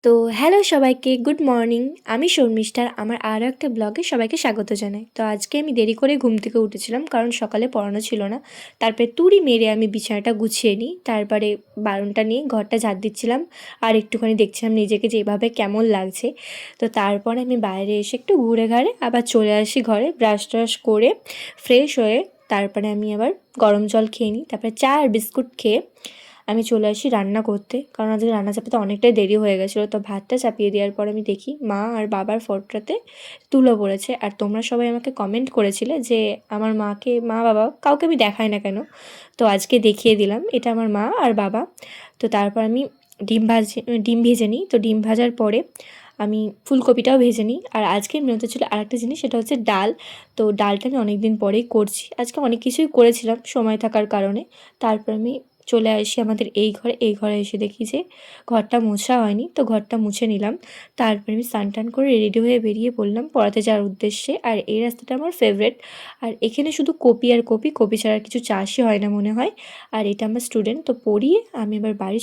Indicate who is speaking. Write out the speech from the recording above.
Speaker 1: তো হ্যালো সবাইকে, good morning. আমি শর্মিষ্ঠা, আমার আরও একটা ব্লগে সবাইকে স্বাগত জানাই। তো আজকে আমি দেরি করে ঘুম থেকে উঠেছিলাম, কারণ সকালে পড়ানো ছিল না। তারপরে তুড়ি মেরে আমি বিছানাটা গুছিয়ে নিই, তারপরে বারণটা নিয়ে ঘরটা ঝাড় দিচ্ছিলাম আর একটুখানি দেখছিলাম নিজেকে যেভাবে কেমন লাগছে। তো তারপরে আমি বাইরে এসে একটু ঘুরে ঘাড়ে আবার চলে আসি ঘরে, ব্রাশ ট্রাশ করে ফ্রেশ হয়ে তারপরে আমি আবার গরম জল খেয়ে নিই। তারপরে চা আর বিস্কুট খেয়ে আমি চলে আসি রান্না করতে, কারণ আজকে রান্না চাপাতে অনেকটাই দেরি হয়ে গেছিলো। তো ভাতটা চাপিয়ে দেওয়ার পর আমি দেখি মা আর বাবার ফটোটাতে তুলো পড়েছে। আর তোমরা সবাই আমাকে কমেন্ট করেছিলে যে আমার মাকে, মা বাবা কাউকে আমি দেখাই না কেন, তো আজকে দেখিয়ে দিলাম এটা আমার মা আর বাবা। তো তারপর আমি ডিম ভেজে নিই। তো ডিম ভাজার পরে আমি ফুলকপিটাও ভেজে নিই। আর আজকের মেনুতে ছিল আরেকটা জিনিস, সেটা হচ্ছে ডাল। তো ডালটা আমি অনেক দিন পরেই করছি, আজকে অনেক কিছুই করেছিলাম সময় থাকার কারণে। তারপর আমি চলে আসি আমাদের এই ঘরে এসে দেখি যে ঘরটা মোছা হয়নি, তো ঘরটা মুছে নিলাম। তারপরে আমি স্নান টান করে রেডি হয়ে বেরিয়ে পড়লাম পড়াতে যাওয়ার উদ্দেশ্যে। আর এই রাস্তাটা আমার ফেভারেট। আর এখানে শুধু কপি আর কপি, কপি ছাড়া আর কিছু চাষই হয় না মনে হয়। আর এটা আমার স্টুডেন্ট, তো পড়িয়ে আমি এবার বাড়ি